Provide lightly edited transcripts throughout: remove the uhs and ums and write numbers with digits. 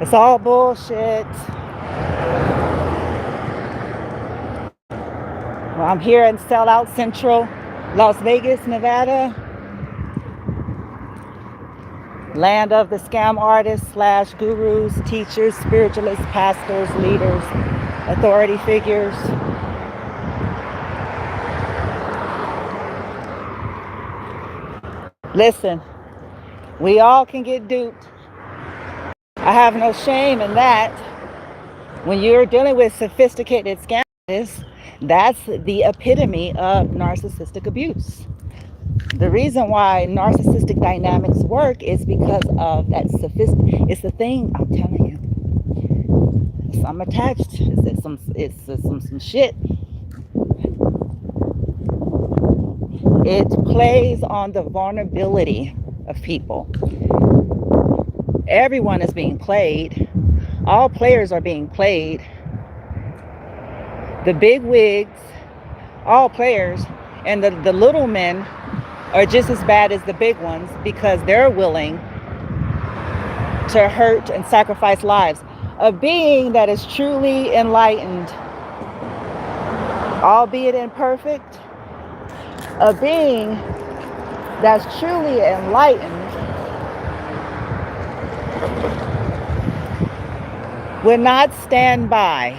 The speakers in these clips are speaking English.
It's all bullshit. Well, I'm here in Sellout Central, Las Vegas, Nevada. Land of the scam artists / gurus, teachers, spiritualists, pastors, leaders, authority figures. Listen, we all can get duped. I have no shame in that. When you're dealing with sophisticated scammers, that's the epitome of narcissistic abuse. The reason why narcissistic dynamics work is because of that it's the thing, I'm telling you. I'm attached. It's some shit. It plays on the vulnerability of people. Everyone is being played. All players are being played. The big wigs, all players, and the little men are just as bad as the big ones because they're willing to hurt and sacrifice lives. A being that is truly enlightened, albeit imperfect, a being that's truly enlightened will not stand by.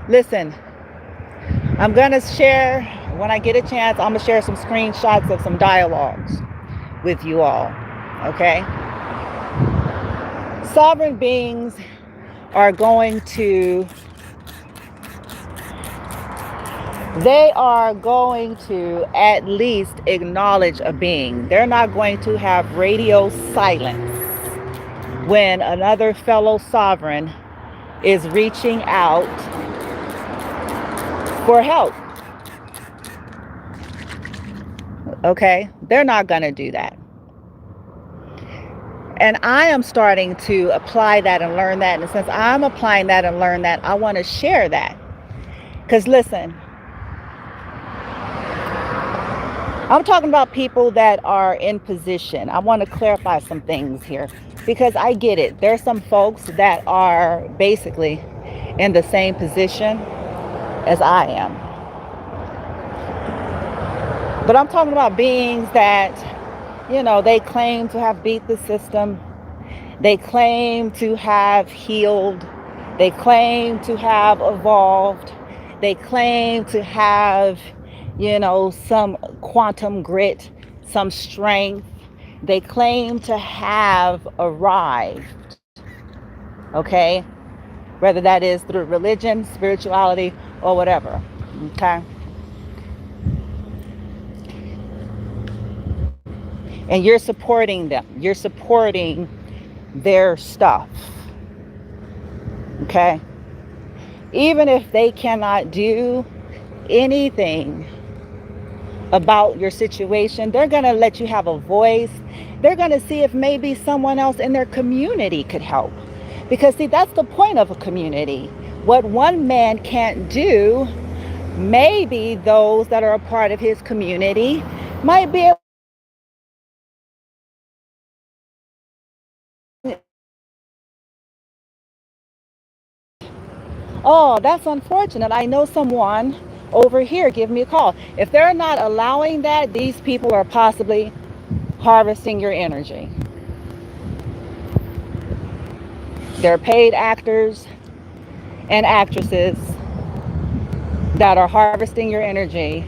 Listen, I'm going to share, when I get a chance, I'm going to share some screenshots of some dialogues with you all, okay? Sovereign beings are going to at least acknowledge a being. They're not going to have radio silence when another fellow sovereign is reaching out for help. Okay? They're not going to do that. And I am starting to apply that and learn that. And since I'm applying that and learn that, I want to share that. Because listen, I'm talking about people that are in position. I want to clarify some things here because I get it. There's some folks that are basically in the same position as I am. But I'm talking about beings that, you know, they claim to have beat the system. They claim to have healed. They claim to have evolved. They claim to have, you know, some quantum grit, some strength. They claim to have arrived. Okay? Whether that is through religion, spirituality, or whatever. Okay? And you're supporting them. You're supporting their stuff. Okay? Even if they cannot do anything about your situation, they're going to let you have a voice. They're going to see if maybe someone else in their community could help. Because, see, that's the point of a community. What one man can't do, maybe those that are a part of his community might be able. Oh, that's unfortunate. I know someone over here. Give me a call. If they're not allowing that, these people are possibly harvesting your energy. They're paid actors and actresses that are harvesting your energy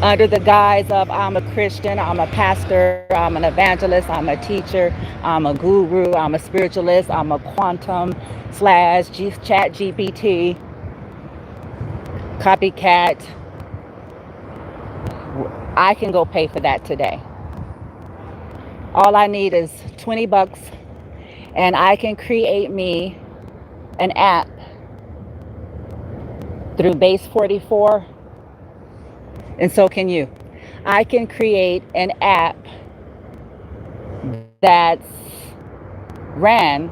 under the guise of I'm a Christian, I'm a pastor, I'm an evangelist, I'm a teacher, I'm a guru, I'm a spiritualist, I'm a quantum / chat GPT copycat. I can go pay for that today. All I need is $20 and I can create me an app through Base 44, and so can you. I can create an app that's ran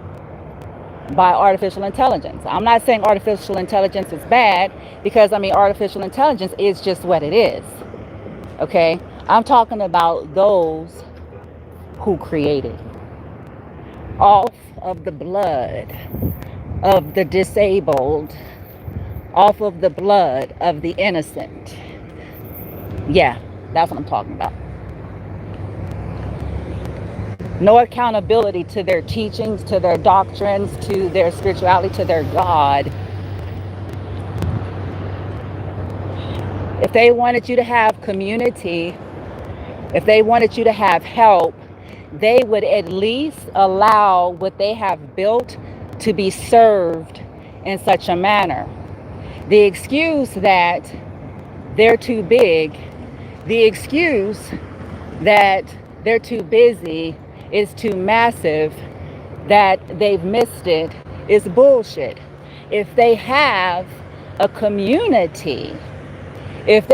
by artificial intelligence. I'm not saying artificial intelligence is bad, because I mean artificial intelligence is just what it is. Okay? I'm talking about those who created. Off of the blood of the disabled, off of the blood of the innocent. Yeah, that's what I'm talking about. No accountability to their teachings, to their doctrines, to their spirituality, to their God. If they wanted you to have community, if they wanted you to have help, they would at least allow what they have built to be served in such a manner. The excuse that they're too big, the excuse that they're too busy, is too massive, that they've missed it, is bullshit. If they have a community, if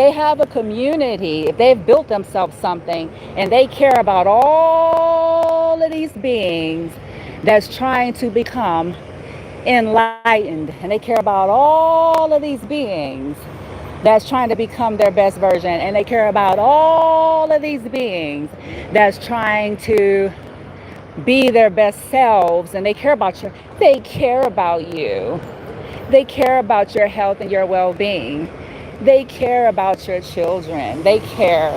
they've built themselves something and they care about all of these beings that's trying to become enlightened, and they care about all of these beings that's trying to become their best version, and they care about all of these beings that's trying to be their best selves, and they care about you. They care about you. They care about your health and your well-being. They care about your children. They care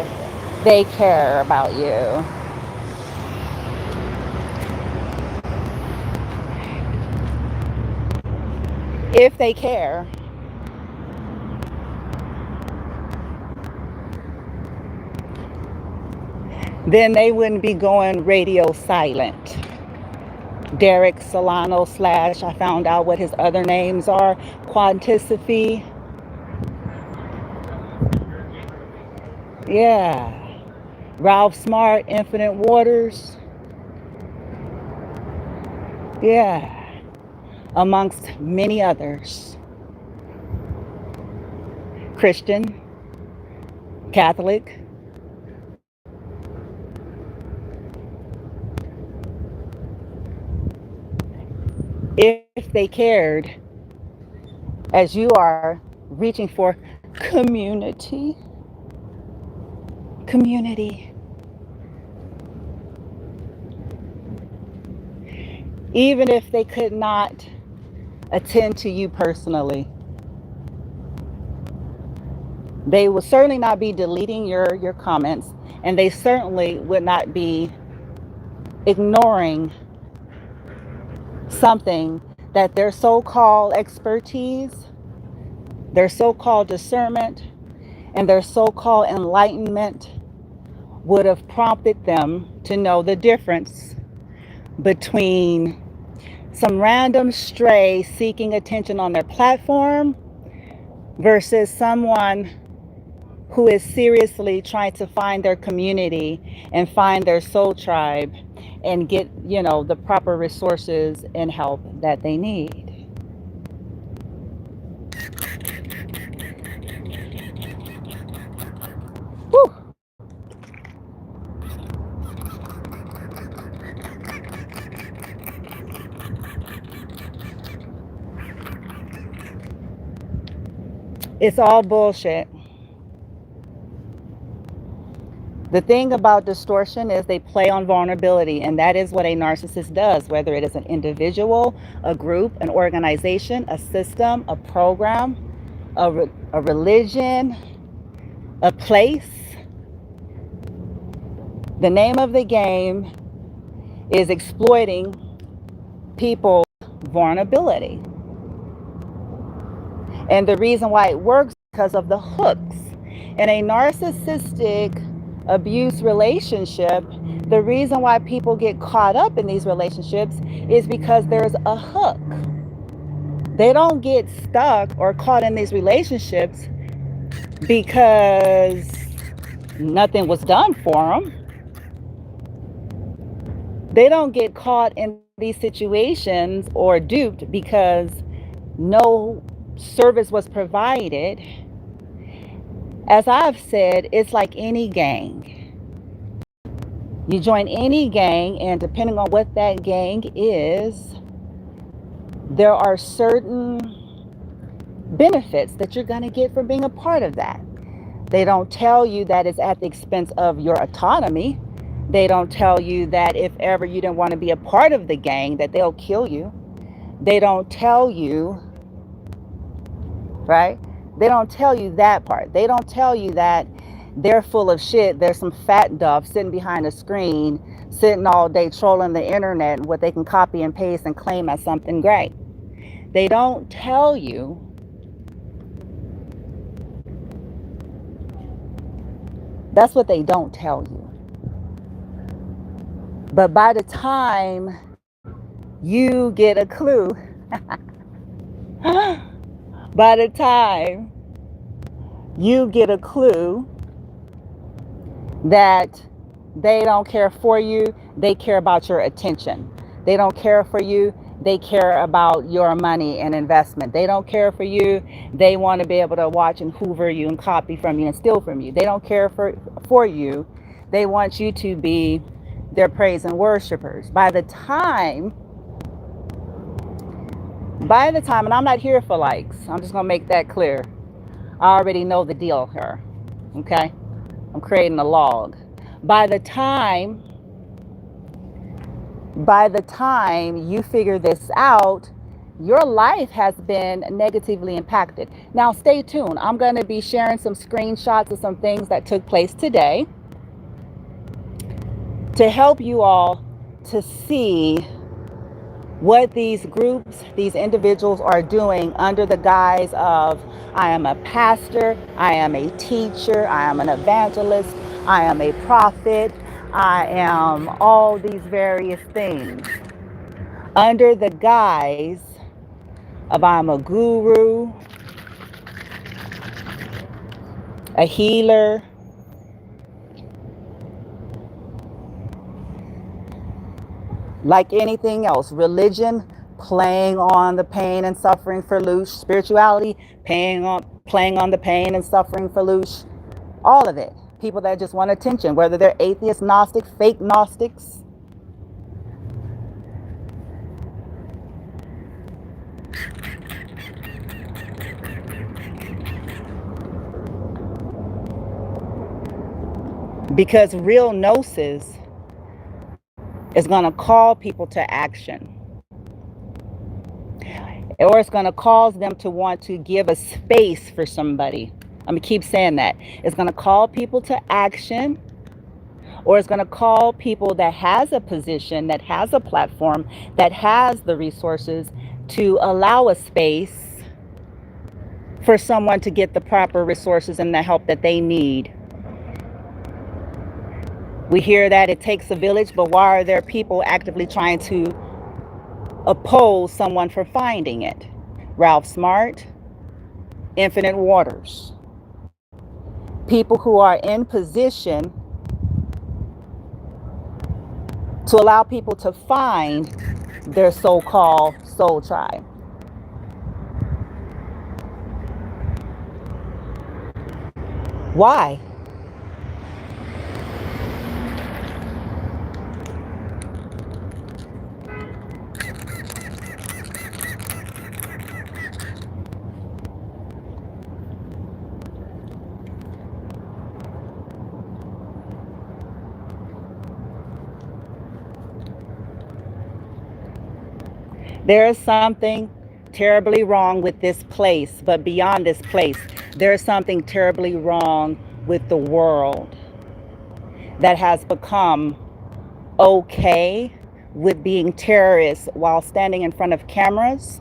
about you. If they care, then they wouldn't be going radio silent. Derek Solano / I found out what his other names are, Quanticity. Yeah. Ralph Smart, Infinite Waters. Yeah. Amongst many others. Christian, Catholic. If they cared, as you are reaching for community, even if they could not attend to you personally, they will certainly not be deleting your comments, and they certainly would not be ignoring something that their so-called expertise, their so-called discernment, and their so-called enlightenment would have prompted them to know the difference between some random stray seeking attention on their platform versus someone who is seriously trying to find their community and find their soul tribe and get, the proper resources and help that they need. Whew. It's all bullshit. The thing about distortion is they play on vulnerability, and that is what a narcissist does, whether it is an individual, a group, an organization, a system, a program, a religion, a place. The name of the game is exploiting people's vulnerability. And the reason why it works is because of the hooks. In a narcissistic abuse relationship, the reason why people get caught up in these relationships is because there's a hook. They don't get stuck or caught in these relationships because nothing was done for them. They don't get caught in these situations or duped because no service was provided. As I've said, it's like any gang. You join any gang, and depending on what that gang is, there are certain benefits that you're going to get from being a part of that. They don't tell you that it's at the expense of your autonomy. They don't tell you that if ever you didn't want to be a part of the gang, that they'll kill you. They don't tell you, right? They don't tell you that part. They don't tell you that they're full of shit. There's some fat duff sitting behind a screen, sitting all day trolling the internet, what they can copy and paste and claim as something great. They don't tell you that's what they don't tell you. But by the time you get a clue, by the time you get a clue that they don't care for you, they care about your attention. They don't care for you, they care about your money and investment. They don't care for you, they want to be able to watch and hoover you and copy from you and steal from you. They don't care for you, they want you to be their praise and worshipers. By the time, and I'm not here for likes, I'm just going to make that clear. I already know the deal here, okay? I'm creating a log. By the time you figure this out, your life has been negatively impacted. Now, stay tuned. I'm going to be sharing some screenshots of some things that took place today to help you all to see what these groups, these individuals are doing under the guise of, I am a pastor, I am a teacher, I am an evangelist, I am a prophet, I am all these various things. Under the guise of I'm a guru, a healer, like anything else, religion playing on the pain and suffering for loose, spirituality playing on the pain and suffering for loose, all of it. People that just want attention, whether they're atheists, Gnostics, fake Gnostics. Because real gnosis is going to call people to action. Or it's going to cause them to want to give a space for somebody. I'm going to keep saying that. It's going to call people to action. Or it's going to call people that has a position, that has a platform, that has the resources to allow a space for someone to get the proper resources and the help that they need. We hear that it takes a village, but why are there people actively trying to oppose someone for finding it? Ralph Smart, Infinite Waters. People who are in position to allow people to find their so-called soul tribe. Why? There is something terribly wrong with this place, but beyond this place, there is something terribly wrong with the world that has become okay with being terrorists while standing in front of cameras,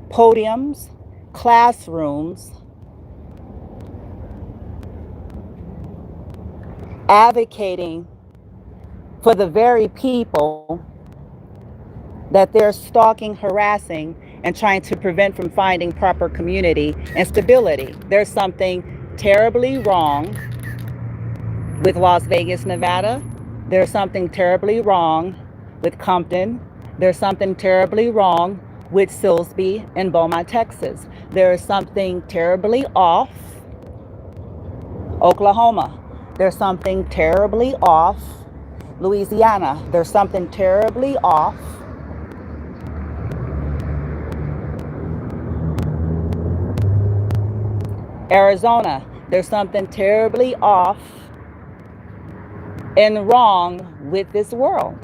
podiums, classrooms, advocating for the very people that they're stalking, harassing, and trying to prevent from finding proper community and stability. There's something terribly wrong with Las Vegas, Nevada. There's something terribly wrong with Compton. There's something terribly wrong with Silsbee and Beaumont, Texas. There is something terribly off Oklahoma. There's something terribly off Louisiana. There's something terribly off Arizona. There's something terribly off and wrong with this world.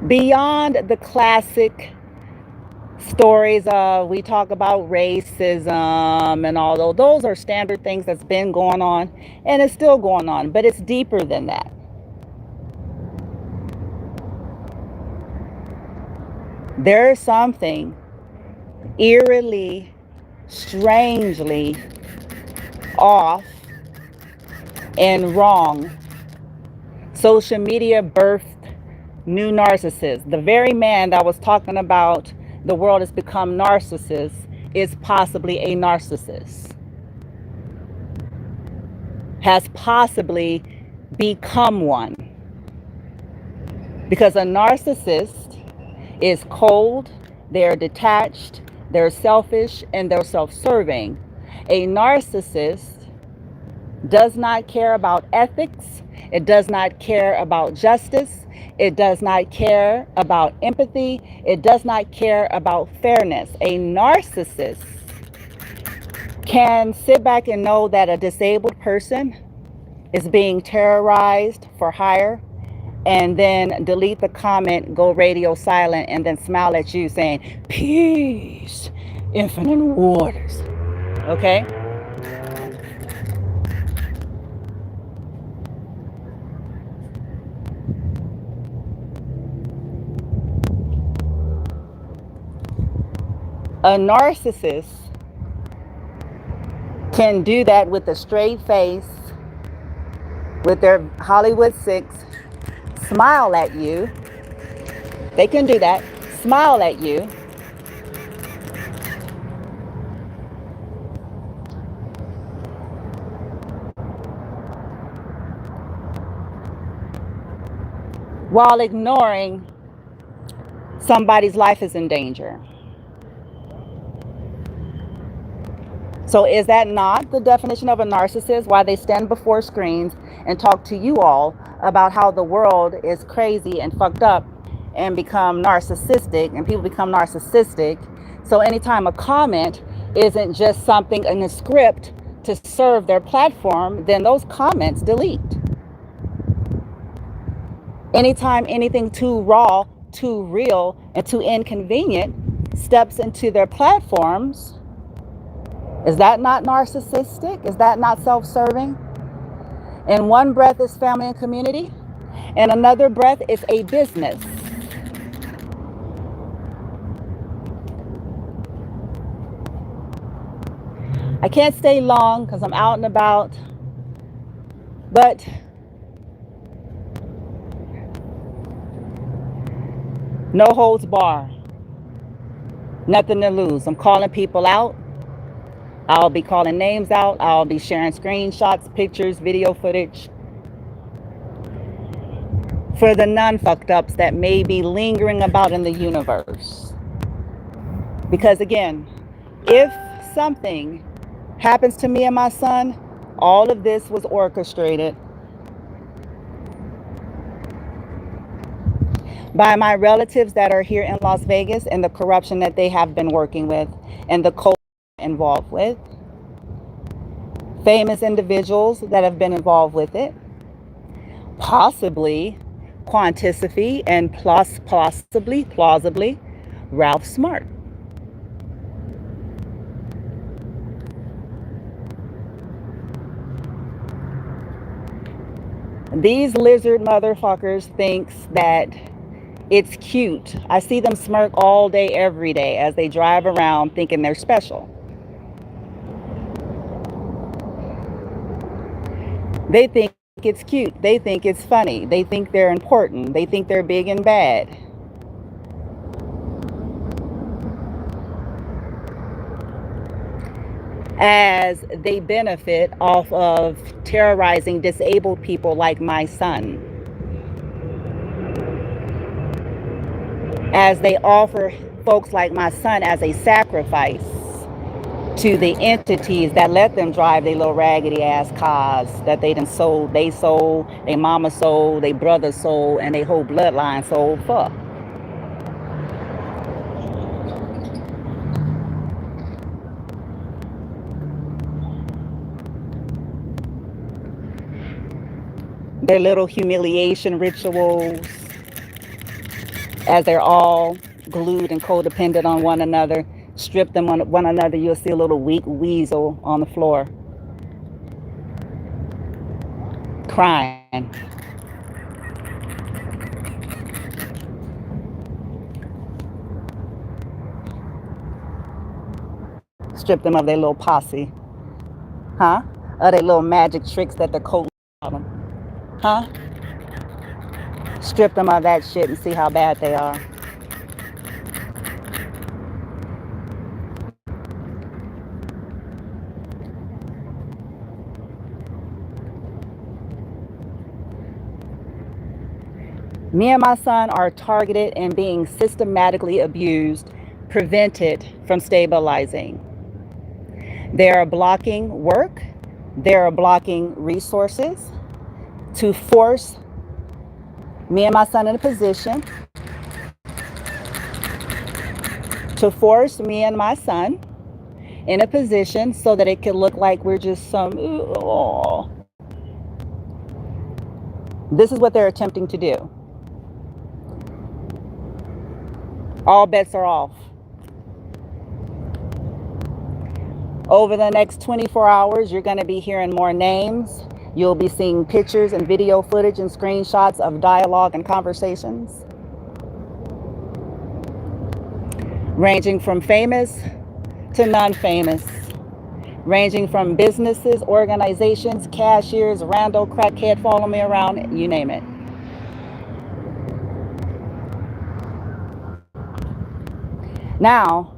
Beyond the classic stories of, we talk about racism and all those are standard things that's been going on and it's still going on, but it's deeper than that. There's something eerily, strangely off and wrong. Social media birthed new narcissists. The very man that was talking about the world has become narcissist is possibly a narcissist. Has possibly become one. Because a narcissist is cold, they're detached, they're selfish, and they're self-serving. A narcissist does not care about ethics. It does not care about justice. It does not care about empathy. It does not care about fairness. A narcissist can sit back and know that a disabled person is being terrorized for hire, and then delete the comment, go radio silent, and then smile at you saying, peace, infinite waters. Okay? A narcissist can do that with a straight face, with their Hollywood 6, smile at you. They can do that, smile at you, while ignoring somebody's life is in danger. So is that not the definition of a narcissist? Why they stand before screens and talk to you all about how the world is crazy and fucked up and become narcissistic, and people become narcissistic. So anytime a comment isn't just something in a script to serve their platform, then those comments delete. Anytime anything too raw, too real, and too inconvenient steps into their platforms, is that not narcissistic? Is that not self-serving? In one breath is family and community, and another breath is a business. I can't stay long because I'm out and about, but no holds bar, nothing to lose. I'm calling people out. I'll be calling names out. I'll be sharing screenshots, pictures, video footage for the non-fucked ups that may be lingering about in the universe. Because again, if something happens to me and my son, all of this was orchestrated by my relatives that are here in Las Vegas and the corruption that they have been working with and the cult involved with. Famous individuals that have been involved with it. Possibly Quanticity and plausibly Ralph Smart. These lizard motherfuckers thinks that it's cute. I see them smirk all day, every day as they drive around thinking they're special. They think it's cute. They think it's funny. They think they're important. They think they're big and bad. As they benefit off of terrorizing disabled people like my son. As they offer folks like my son as a sacrifice to the entities that let them drive their little raggedy ass cars that they done sold, they sold, their mama sold, their brother sold, and their whole bloodline sold for. their little humiliation rituals, as they're all glued and codependent on one another. Strip them on one another, you'll see a little weak weasel on the floor crying. Strip them of their little posse, huh? Of their little magic tricks that the coach taught them, huh? Strip them of that shit and see how bad they are. Me and my son are targeted and being systematically abused, prevented from stabilizing. They are blocking work. They are blocking resources to force me and my son in a position, to force me and my son in a position so that it could look like we're just some, oh. This is what they're attempting to do. All bets are off. Over the next 24 hours, you're going to be hearing more names. You'll be seeing pictures and video footage and screenshots of dialogue and conversations, ranging from famous to non-famous, ranging from businesses, organizations, cashiers, rando, crackhead, follow me around, you name it. Now,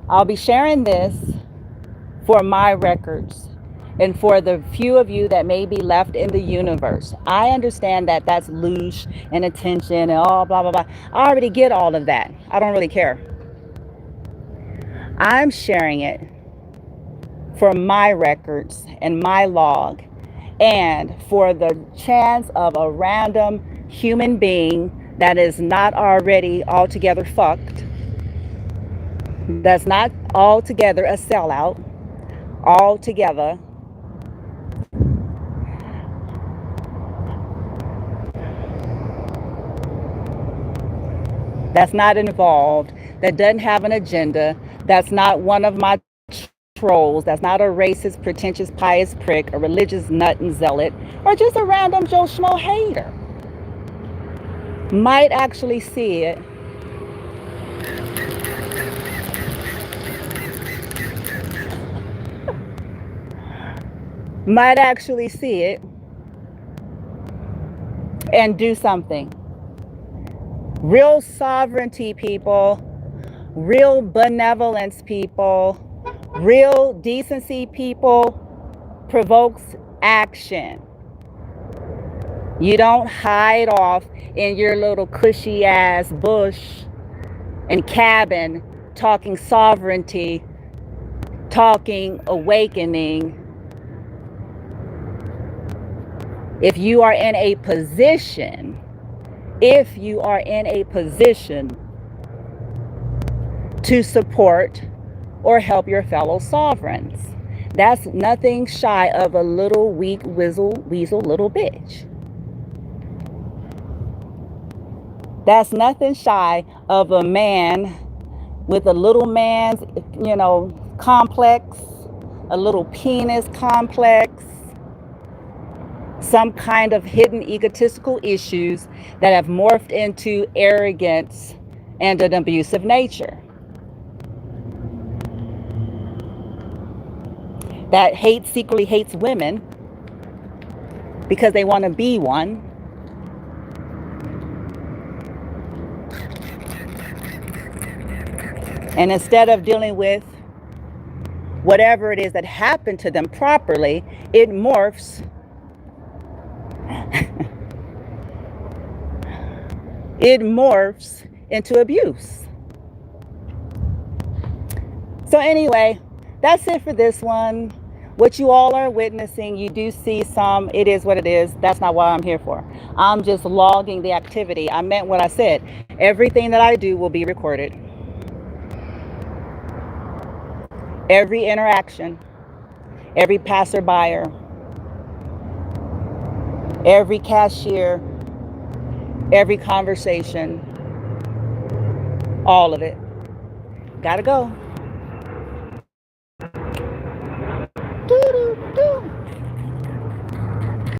I'll be sharing this for my records and for the few of you that may be left in the universe. I understand that that's loosh and attention and all blah, blah, blah. I already get all of that. I don't really care. I'm sharing it for my records and my log, and for the chance of a random human being that is not already altogether fucked, that's not altogether a sellout, altogether that's not involved, that doesn't have an agenda, that's not one of my trolls, that's not a racist, pretentious, pious prick, a religious nut and zealot, or just a random Joe Schmo hater, might actually see it and do something. Real sovereignty, people, real benevolence, people, real decency, people, provokes action. You don't hide off in your little cushy ass bush and cabin talking sovereignty, talking awakening. If you are in a position to support or help your fellow sovereigns, that's nothing shy of a little weak weasel little bitch. That's nothing shy of a man with a little man's, complex, a little penis complex, some kind of hidden egotistical issues that have morphed into arrogance and an abusive nature. That secretly hates women because they want to be one. And instead of dealing with whatever it is that happened to them properly, it morphs into abuse. So anyway, that's it for this one. What you all are witnessing, you do see some, it is what it is. That's not what I'm here for. I'm just logging the activity. I meant what I said. Everything that I do will be recorded. Every interaction, every passerby, Every cashier, every conversation, all of it. Gotta go.